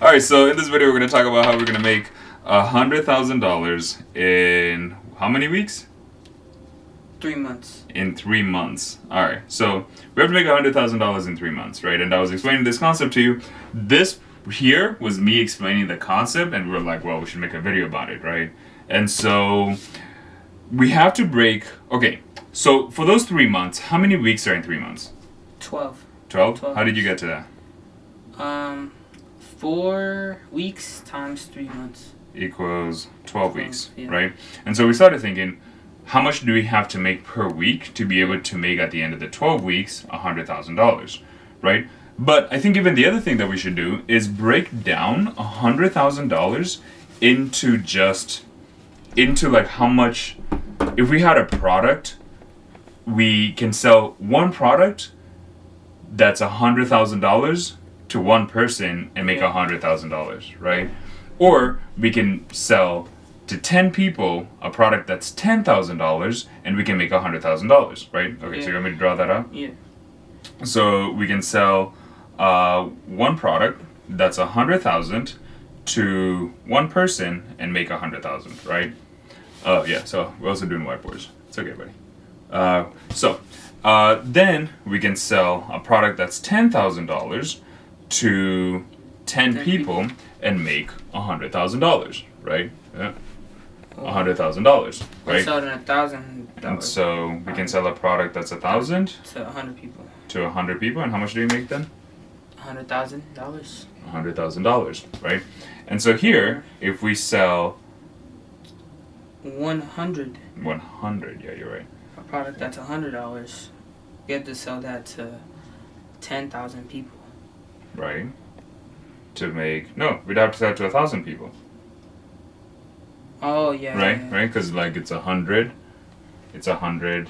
Alright, so in this video we're going to talk about how we're going to make $100,000 in how many weeks? 3 months. In 3 months. Alright, so we have to make $100,000 in 3 months, right? And I was explaining this concept to you. This here was me explaining the concept, and we were like, well, we should make a video about it, right? And so we have to break. Okay, so for those 3 months, how many weeks are in 3 months? 12. 12? How did you get to that? 4 weeks times 3 months. Equals 12 weeks, yeah. right? And so we started thinking, how much do we have to make per week to be able to make at the end of the 12 weeks $100,000, right? But I think even the other thing that we should do is break down $100,000 into like how much. If we had a product, we can sell one product that's $100,000 to one person and make $100,000, right? Or we can sell to 10 people a product that's $10,000 and we can make $100,000, right? Okay, so you want me to draw that up? Yeah. So we can sell one product that's $100,000 to one person and make $100,000, right? Oh yeah. So we're also doing whiteboards. It's okay, buddy. Then we can sell a product that's $10,000 to 10 people and make $100,000, right? Yeah. $100,000, right? Sell it in $1,000. And so we can sell a product that's 1,000 to 100 people. to 100 people, and how much do you make then? $100,000. $100,000, right? And so here, if we sell 100. 100, yeah, you're right. A product that's $100. You have to sell that to 10,000 people. Right? We'd have to sell it to 1,000 people. Oh yeah. Right? Yeah. Right? Because like it's 100. It's 100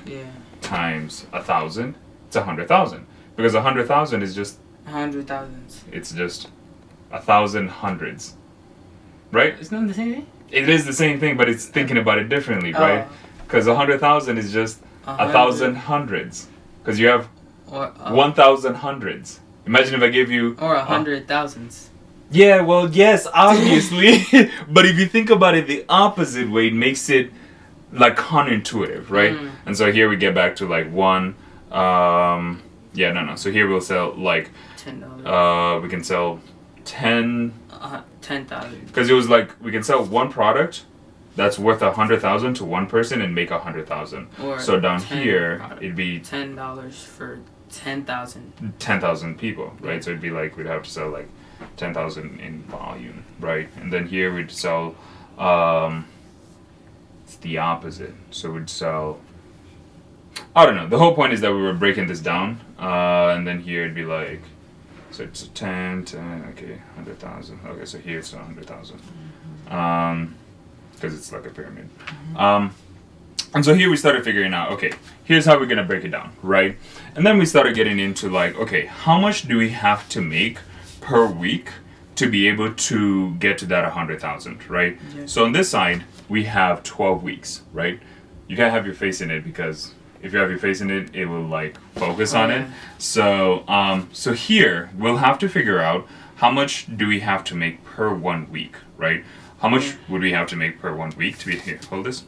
times 1,000. It's 100,000. Because 100,000 is just 100,000. It's just 1,000 hundreds. Right? It's not the same thing? It is the same thing, but it's thinking about it differently, right? Because 100,000 is just 1,000 hundreds. Because you have 1,000 hundreds. Imagine if I gave you... Or 100 thousands. Yeah, well, yes, obviously. But if you think about it the opposite way, it makes it like counterintuitive, right? And so here we get back to like one. So here we'll sell like $10. we can sell 10. 10,000. Because it was like we can sell one product that's worth 100,000 to one person and make 100,000. So down here it'd be $10 for 10,000. 10,000 people, right? So it'd be like we'd have to sell like 10,000 in volume, right? And then here we'd sell it's the opposite. So we'd sell, I don't know. The whole point is that we were breaking this down, and then here it'd be like, so it's 10, okay, 100,000. Okay, so here it's 100,000, because it's like a pyramid. And so here we started figuring out, okay, here's how we're gonna break it down, right? And then we started getting into like, okay, how much do we have to make per week to be able to get to that 100,000, right? Yeah. So on this side, we have 12 weeks, right? You can't have your face in it because if you have your face in it, it will like focus on it. So, so here we'll have to figure out how much do we have to make per 1 week, right? How much would we have to make per 1 week to be here? Hold this.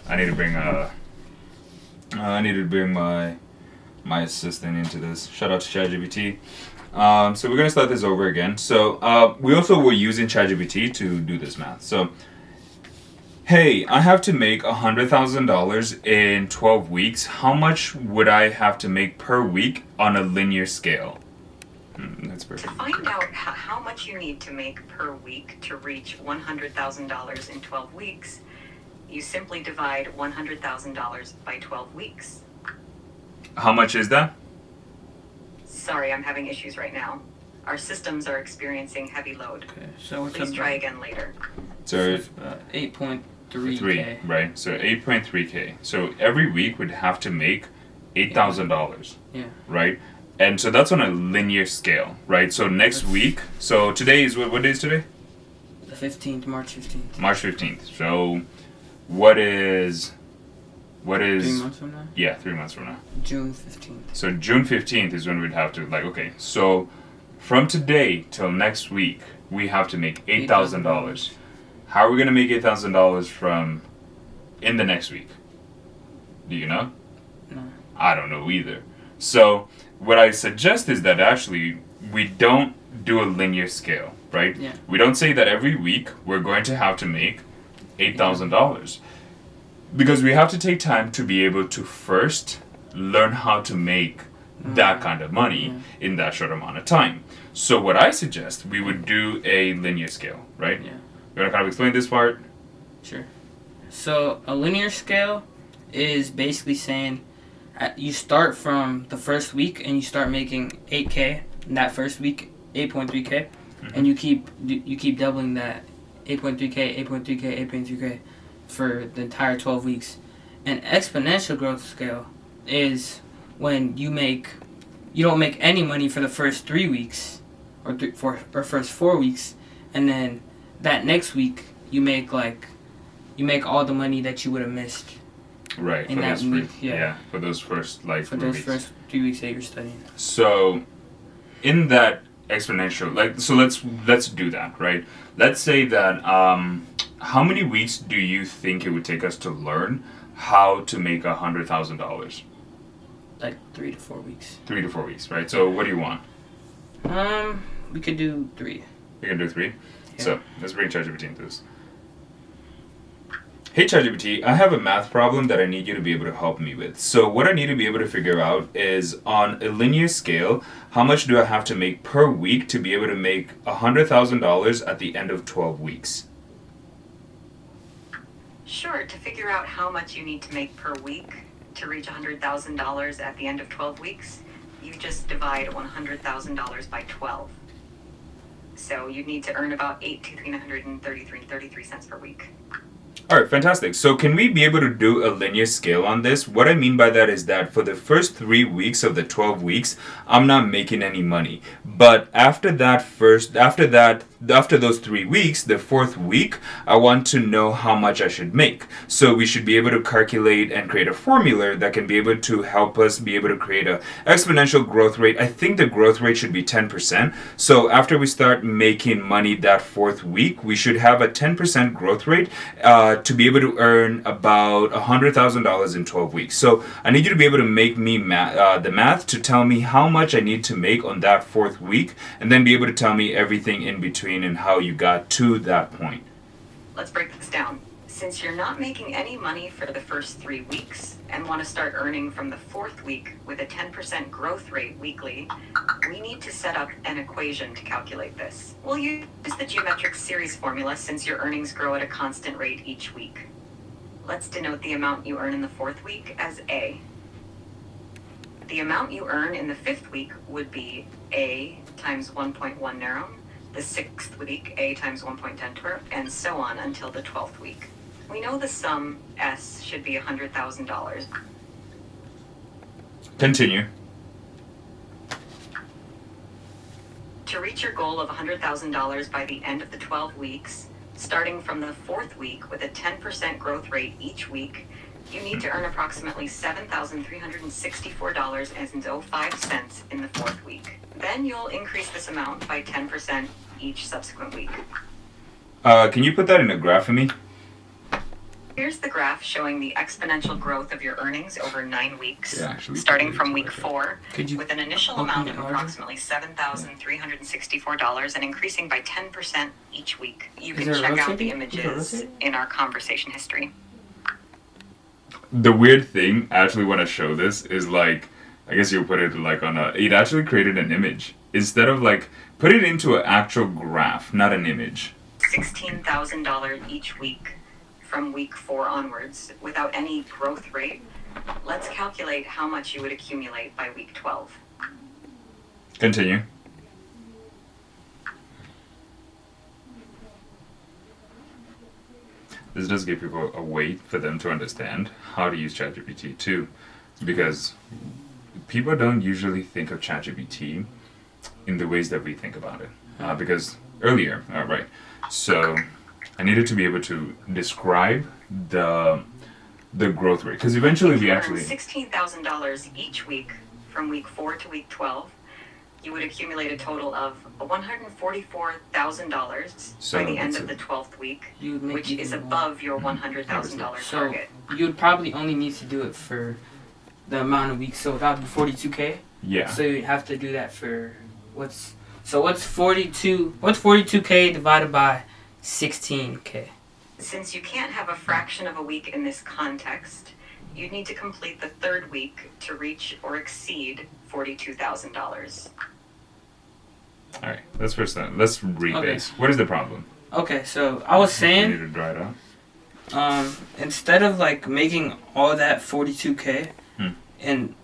I need to bring my assistant into this. Shout out to ChatGPT. So we're gonna start this over again. So we also were using ChatGPT to do this math. So hey, I have to make $100,000 in 12 weeks. How much would I have to make per week on a linear scale? That's perfect. To find out how much you need to make per week to reach $100,000 in 12 weeks, you simply divide $100,000 by 12 weeks. How much is that? Sorry, I'm having issues right now. Our systems are experiencing heavy load. Okay, so please try again later. So 8.3K. Right? So 8.3K. So every week we'd have to make $8,000. Yeah. Right? And so that's on a linear scale, right? So next week, so today is, what day is today? The 15th, March 15th. March 15th. So what is 3 months from now? Yeah, 3 months from now. June 15th. So June 15th is when we'd have to, like, okay, so from today till next week, we have to make $8,000. How are we gonna make $8,000 from in the next week? Do you know? No. I don't know either. So what I suggest is that actually we don't do a linear scale, right? Yeah. We don't say that every week we're going to have to make $8,000 because we have to take time to be able to first learn how to make that kind of money in that short amount of time. So what I suggest, we would do a linear scale, right? Yeah. You want to kind of explain this part? Sure. So a linear scale is basically saying you start from the first week and you start making 8K in that first week, 8.3K, and you keep doubling that 8.3K, 8.3K, 8.3K for the entire 12 weeks. An exponential growth scale is when you don't make any money for the first 3 weeks or first 4 weeks, and then that next week you make all the money that you would have missed. Right, in for that those week, for those first for those first 3 weeks that you're studying. So, in that exponential, so let's do that, right? Let's say that how many weeks do you think it would take us to learn how to make $100,000? Like 3 to 4 weeks. 3 to 4 weeks, right? So what do you want? We could do 3. We can do 3. Yeah. So let's bring ChatGPT into this. Hey ChatGPT, I have a math problem that I need you to be able to help me with. So what I need to be able to figure out is on a linear scale, how much do I have to make per week to be able to make $100,000 at the end of 12 weeks? Sure, to figure out how much you need to make per week to reach $100,000 at the end of 12 weeks, you just divide $100,000 by 12. So you'd need to earn about $8,333.33 per week. All right, fantastic. So can we be able to do a linear scale on this? What I mean by that is that for the first 3 weeks of the 12 weeks, I'm not making any money. But after those 3 weeks, the fourth week, I want to know how much I should make. So we should be able to calculate and create a formula that can be able to help us be able to create an exponential growth rate. I think the growth rate should be 10%. So after we start making money that fourth week, we should have a 10% growth rate to be able to earn about $100,000 in 12 weeks. So I need you to be able to make me the math to tell me how much I need to make on that fourth week, and then be able to tell me everything in between and how you got to that point. Let's break this down. Since you're not making any money for the first 3 weeks and want to start earning from the fourth week with a 10% growth rate weekly, we need to set up an equation to calculate this. We'll use the geometric series formula since your earnings grow at a constant rate each week. Let's denote the amount you earn in the fourth week as A. The amount you earn in the fifth week would be A times 1.1 nerum, the sixth week A times 1.10 twerp, and so on until the 12th week. We know the sum S should be $100,000. Continue. To reach your goal of $100,000 by the end of the 12 weeks, starting from the fourth week with a 10% growth rate each week, you need to earn approximately $7,364.05 in the fourth week. Then you'll increase this amount by 10% each subsequent week. Can you put that in a graph for me? Here's the graph showing the exponential growth of your earnings over 9 weeks, Yeah, actually, starting from week 4, Could you with an initial open amount it of larger? approximately $7,364 and increasing by 10% each week. You can Is it check out the rotating? Is it images rotating? in our conversation history. The weird thing, I actually want to show this, is like, I guess you'll put it like it actually created an image. Instead of like, put it into an actual graph, not an image. $16,000 each week from week 4 onwards without any growth rate. Let's calculate how much you would accumulate by week 12. Continue. This does give people a way for them to understand how to use ChatGPT too, because people don't usually think of ChatGPT in the ways that we think about it. Because earlier, right, so I needed to be able to describe the growth rate, because eventually If we you actually earn $16,000 each week from week 4 to week 12, you would accumulate a total of $144,000 So by the end that's of the 12th week, You would make which is even more. above your $100,000 So target. you would probably only need to do it for the amount of weeks. So that would be 42K. Yeah. So you'd have to do that for what's 42? What's 42K divided by 16K? Since you can't have a fraction of a week in this context, you'd need to complete the third week to reach or exceed $42,000. All right. Let's rebase. What is the problem? Okay, so I was We need saying, to dry it out. instead of like making all that 42K in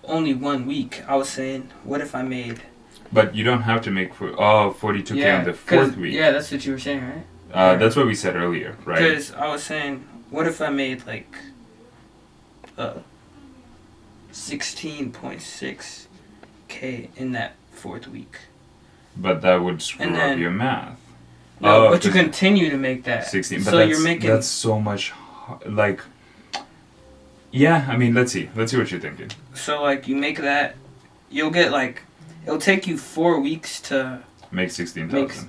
only 1 week, I was saying, what if I made? But you don't have to make 42K on the fourth week. Yeah, that's what you were saying, right? That's what we said earlier, right? Because I was saying, what if I made like 16.6K in that fourth week? But that would screw And up then- your math. No, Oh, but you 'cause- continue to make that. 16. But So that's, you're making. that's so much. Like. Yeah, I mean, let's see what you're thinking. So like you make that, you'll get like, it'll take you 4 weeks to Make 16,000,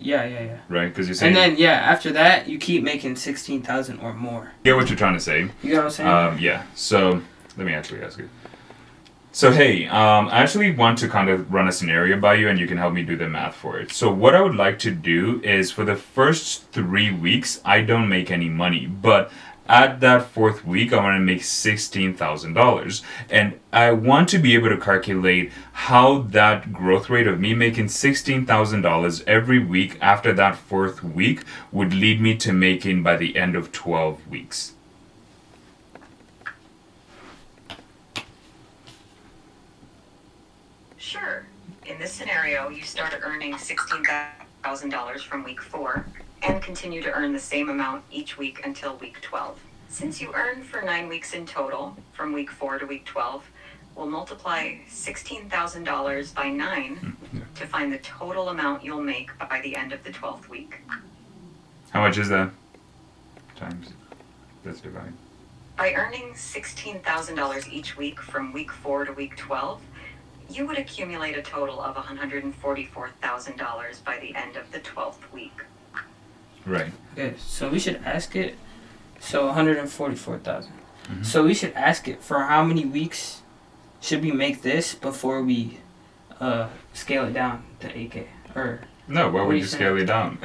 yeah. right? Because you're saying. And then after that you keep making 16,000 or more. Get what you're trying to say. You know what I'm saying? Yeah. So let me actually ask you. So hey, I actually want to kind of run a scenario by you, and you can help me do the math for it. So what I would like to do is, for the first 3 weeks, I don't make any money, but at that fourth week, I want to make $16,000, and I want to be able to calculate how that growth rate of me making $16,000 every week after that fourth week would lead me to making by the end of 12 weeks. Sure. In this scenario, you start earning $16,000 from week 4 and continue to earn the same amount each week until week 12. Since you earn for 9 weeks in total, from week 4 to week 12, we'll multiply $16,000 by 9 to find the total amount you'll make by the end of the 12th week. How much is that? Times. Let's divide. By earning $16,000 each week from week 4 to week 12, you would accumulate a total of $144,000 by the end of the 12th week. Right. Okay, so we should ask it. So 144,000. Mhm. So we should ask it for how many weeks should we make this before we scale it down to 8K or. No, why What would do you you scale it down?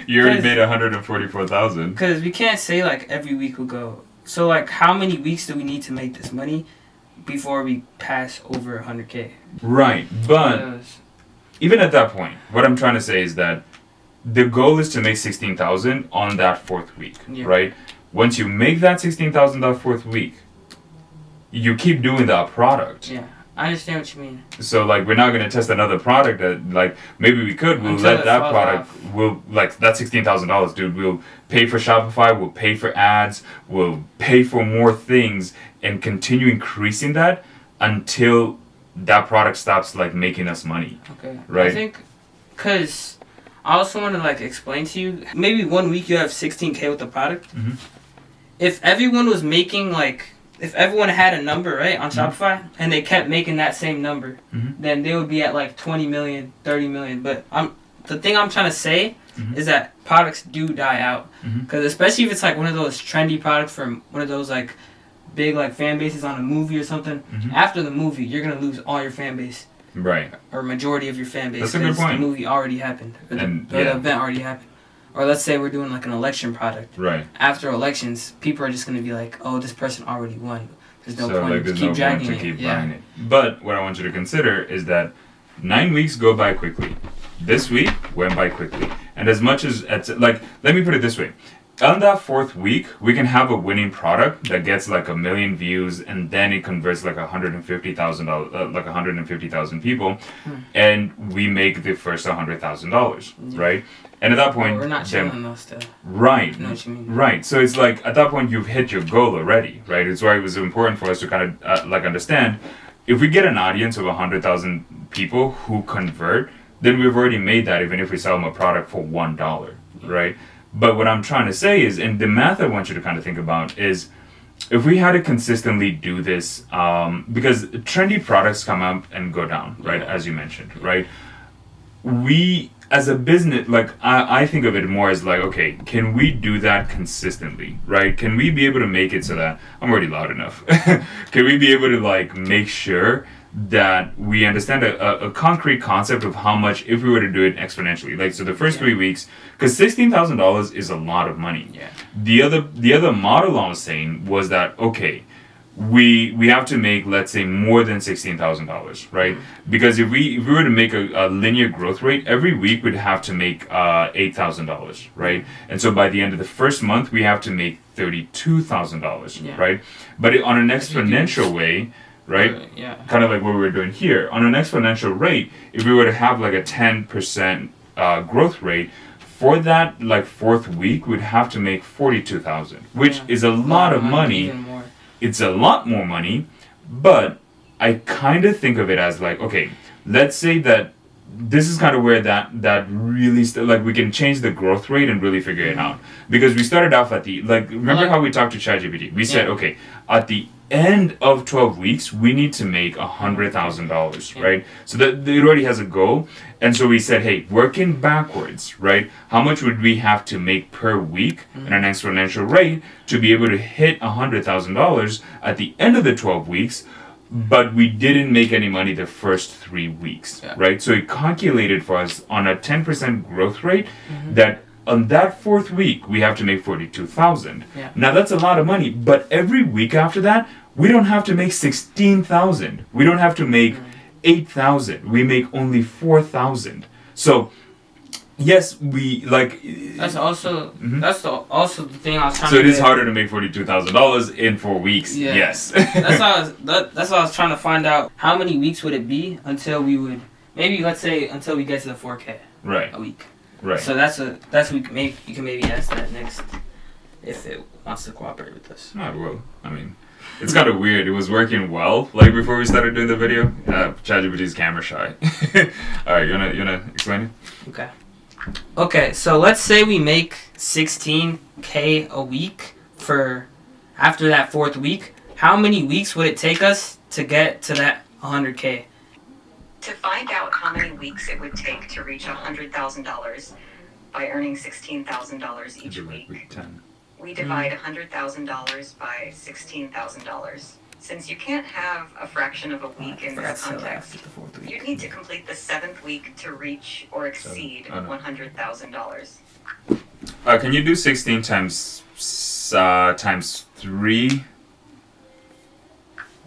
You already made 144,000. Because we can't say like every week will go. So like how many weeks do we need to make this money before we pass over 100K? Right, but Because- even at that point, what I'm trying to say is that the goal is to make 16,000 on that fourth week, Yeah. right? Once you make that 16,000 that fourth week, you keep doing that product. yeah, I understand what you mean. So like we're not gonna test another product that like maybe we could. We'll Until let it that falls product. off. We'll like that $16,000, dude. We'll pay for Shopify. We'll pay for ads. We'll pay for more things and continue increasing that until that product stops like making us money. Okay. Right. I think, cause I also want to like explain to you. Maybe 1 week you have 16K with the product. Mhm. If everyone was making like, if everyone had a number right on Mhm. Shopify and they kept making that same number, Mhm. then they would be at like 20 million, 30 million. But the thing I'm trying to say Mhm. is that products do die out. Mhm. Because especially if it's like one of those trendy products from one of those like big like fan bases on a movie or something. Mhm. After the movie, you're gonna lose all your fan base Right. or majority of your fan base. That's a good 'cause point. The movie already happened, or, And, the yeah. event already happened. Or let's say we're doing like an election product. Right. After elections, people are just gonna be like, "Oh, this person already won. There's no So point like to there's keep no dragging point to it." keep Yeah. buying it. But what I want you to consider is that 9 weeks go by quickly. This week went by quickly. And as much as like, let me put it this way. On that fourth week, we can have a winning product that gets like 1 million views, and then it converts like 150,000, like 150,000 people, and we make the first $100,000, Yeah. right? And at that Well, point, we're not then- chilling though still. right, I know what you mean. right. So it's like at that point you've hit your goal already, right? It's why it was important for us to kind of like understand if we get an audience of 100,000 people who convert, then we've already made that, even if we sell them a product for $1, right? But what I'm trying to say is, and the math I want you to kind of think about is, if we had to consistently do this, because trendy products come up and go down, right? Yeah. As you mentioned, right? We as a business, like I think of it more as like, okay, can we do that consistently, right? Can we be able to make it so that I'm already loud enough? Can we be able to like make sure that we understand a concrete concept of how much if we were to do it exponentially? Like, so the first 3 weeks, because $16,000 is a lot of money. Yeah. The other model I was saying was that, okay, we have to make, let's say, more than $16,000, right? Because if we were to make a linear growth rate, every week we'd have to make $8,000, right? And so by the end of the first month, we have to make $32,000, Yeah. right? But on an exponential way, right? Yeah. Kind of like what we were doing here. On an exponential rate, if we were to have like a 10% growth rate, for that like fourth week, we'd have to make 42,000, which is a lot of money. Even more. It's a lot more money, but I kind of think of it as like, okay, let's say that this is kind of where that really like we can change the growth rate and really figure it out, because we started off at the like remember how we talked to ChatGPT? We said, okay, at the end of 12 weeks we need to make $100,000, right? So that it already has a goal, and so we said, hey, working backwards, right? How much would we have to make per week in an exponential rate to be able to hit $100,000 at the end of the 12 weeks? But we didn't make any money the first 3 weeks, right? So it calculated for us on a 10% growth rate that on that fourth week we have to make 42,000. Yeah. Now that's a lot of money, but every week after that we don't have to make 16,000. We don't have to make 8,000. We make only 4,000. So yes, we like. That's also also the thing I was trying. So to it is get. harder to make $42,000 in 4 weeks. Yeah. Yes. that's why I was trying to find out how many weeks would it be until we would maybe let's say until we get to the 4K Right. a week. Right. So we can maybe you can maybe ask that next if it wants to cooperate with us. Oh, well, I mean, it's kind of weird. It was working well, like before we started doing the video. ChatGPT's camera shy. All right, you wanna explain it? Okay, so let's say we make 16K a week for after that fourth week. How many weeks would it take us to get to that 100K? To find out how many weeks it would take to reach $100,000 by earning $16,000 each week, Week 10. we divide $100,000 by $16,000. Since you can't have a fraction of a week in this context, you need to complete the 7th week to reach or exceed $100,000. Can you do 16 times 3?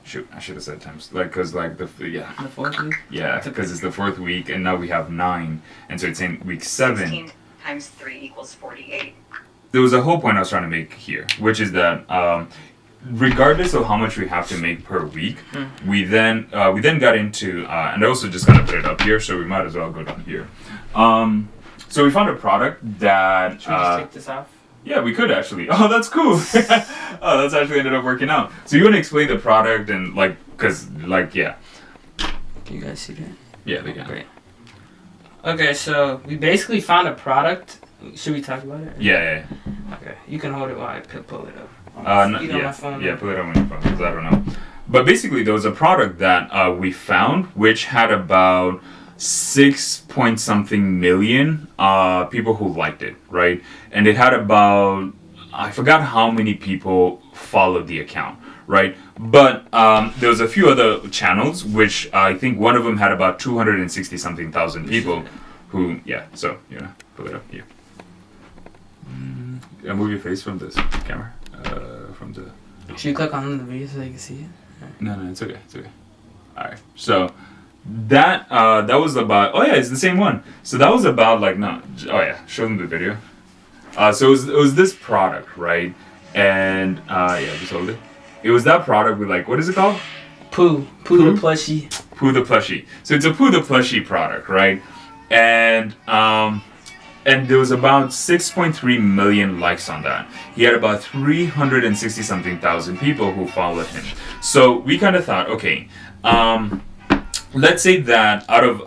Shoot, I should have said times, like, cause like the fourth week. Yeah, because it's the fourth week, and now we have 9, and so it's in week 7. 16 times 3 equals 48. There was a whole point I was trying to make here, which is that regardless of how much we have to make per week, we then got into, and I also just kind of put it up here, so we might as well go down here. So we found a product that. Should we just take this off? Yeah, we could actually. Oh, that's cool. Oh, that's actually ended up working out. So you want to explain the product and like, cause like yeah. Can you guys see that? Yeah, they can. Great. Okay, so we basically found a product. Should we talk about it? Yeah. Okay, you can hold it while I pull it up. On my phone. Yeah, pull it up on your phone, because I don't know. But basically, there was a product that we found which had about 6 point something million people who liked it, right? And it had about, I forgot how many people followed the account, right? But there was a few other channels, which I think one of them had about 260 something thousand people who, yeah, so, pull it up here. Move your face from this camera, from the... Should you click on the video so you can see it? No, it's okay. Alright, so that was about, oh yeah, it's the same one. So that was about like, no, oh yeah, show them the video. So it was this product, right? And yeah, just hold it. It was that product with like, what is it called? Pooh the plushie. Pooh the plushie. So it's a Pooh the plushie product, right? And there was about 6.3 million likes on that. He had about 360 something thousand people who followed him. So we kind of thought, okay, let's say that out of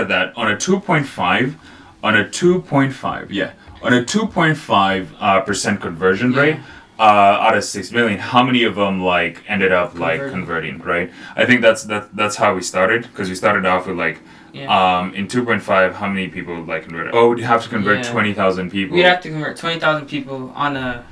that, on a 2.5% conversion rate, out of 6 million, how many of them like ended up like Converting. converting, right? I think that's how we started, because we started off with like in 2.5, how many people like converted? Oh, we'd have to convert 20,000 people. We'd have to convert 20,000 people on a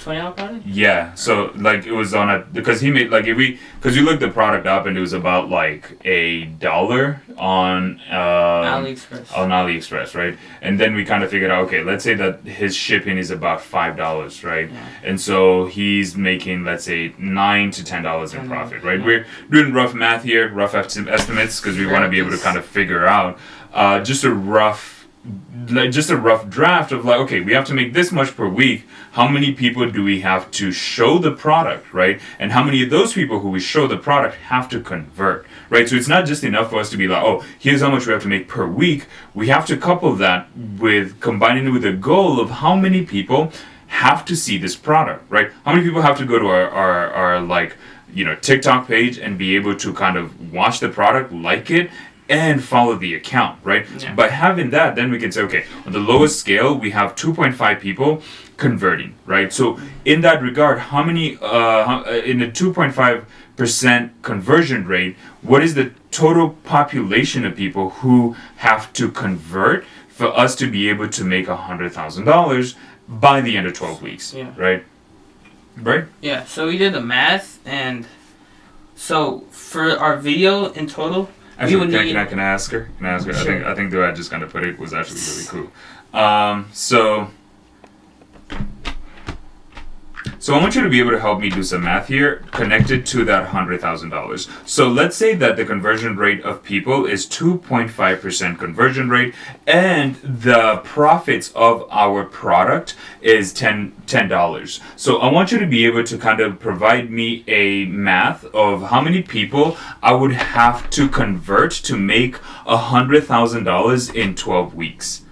20-hour project? Yeah, so like it was on a, because he made like, because we looked the product up and it was about like $1 on AliExpress, right? And then we kind of figured out, okay, let's say that his shipping is about $5, right? Yeah. And so he's making, let's say, $9 to $10 in profit, right? We're doing rough math here, rough estimates, because we want to be able to kind of figure out just a rough draft of like, okay, we have to make this much per week. How many people do we have to show the product, right? And how many of those people who we show the product have to convert, right? So it's not just enough for us to be like, oh, here's how much we have to make per week. We have to couple that with combining it with a goal of how many people have to see this product, right? How many people have to go to our like, TikTok page and be able to kind of watch the product, like it, and follow the account, right? Yeah. By having that, then we can say, okay, on the lowest scale, we have 2.5 people converting, right? So in that regard, how many, in the 2.5% conversion rate, what is the total population of people who have to convert for us to be able to make $100,000 by the end of 12 weeks, right? Right? Yeah, so we did the math, and so for our video in total, actually, can I ask her? Can I ask her? Sure. I think the way I just kind of put it was actually really cool. So I want you to be able to help me do some math here connected to that $100,000. So let's say that the conversion rate of people is 2.5% conversion rate, and the profits of our product is $10. So I want you to be able to kind of provide me a math of how many people I would have to convert to make $100,000 in 12 weeks.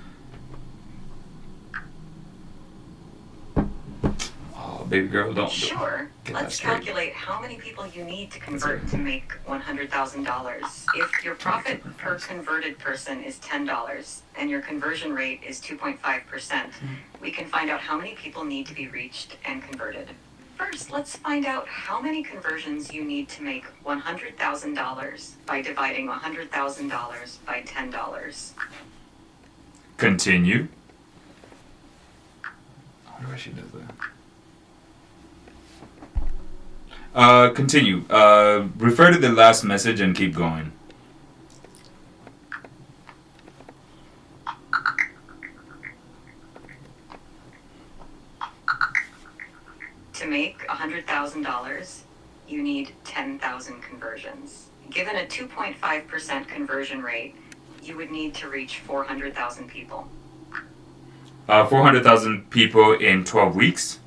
Baby girl, don't. Sure. Let's calculate how many people you need to convert to make $100,000. If your profit per converted person is $10 and your conversion rate is 2.5%, we can find out how many people need to be reached and converted. First, let's find out how many conversions you need to make $100,000 by dividing $100,000 by $10. Continue. I wonder why she does that. Continue. Refer to the last message and keep going. To make $100,000, you need 10,000 conversions. Given a 2.5% conversion rate, you would need to reach 400,000 people. 400,000 people in 12 weeks?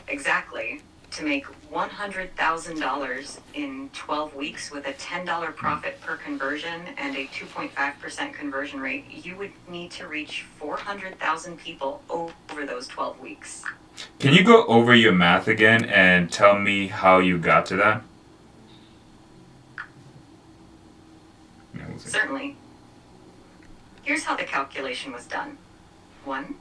Exactly. To make $100,000 in 12 weeks with a $10 profit per conversion and a 2.5% conversion rate, you would need to reach 400,000 people over those 12 weeks. Can you go over your math again and tell me how you got to that? Certainly. Here's how the calculation was done. 1.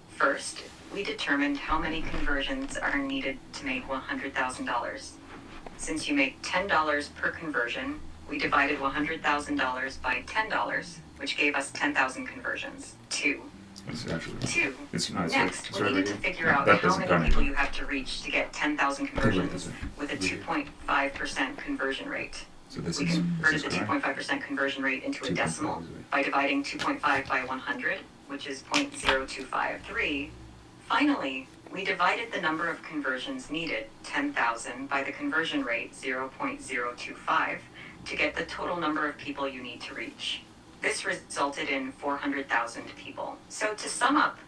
First, we determined how many conversions are needed to make $100,000. Since you make $10 per conversion, we divided $100,000 by $10, which gave us 10,000 conversions. 2. Next, we needed to figure out how many people you have to reach to get 10,000 conversions with a 2.5% conversion rate. We converted the 2.5% conversion rate into a decimal by dividing 2.5 by 100, which is 0.0253. Finally, we divided the number of conversions needed, 10,000, by the conversion rate, 0.025, to get the total number of people you need to reach. This resulted in 400,000 people. So to sum up,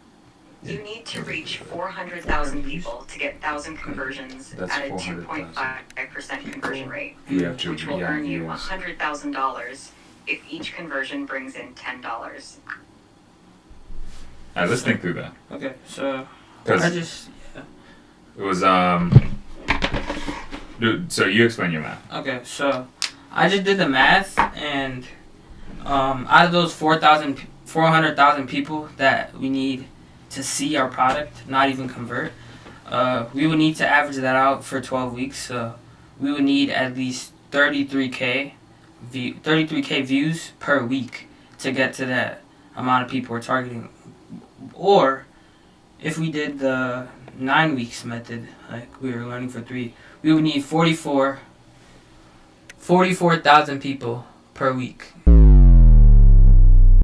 you need to reach 400,000 people to get 1,000 conversions at a 2.5% conversion rate, which will earn you $100,000 if each conversion brings in $10. Let's think through that. Okay, so it was Dude, so you explain your math. Okay, so I just did the math, and Out of those 400,000 people that we need to see our product, not even convert, we would need to average that out for 12 weeks. So we would need at least 33k views per week to get to that amount of people we're targeting. Or if we did the 9 weeks method, like we were learning for 3, we would need 44,000 people per week.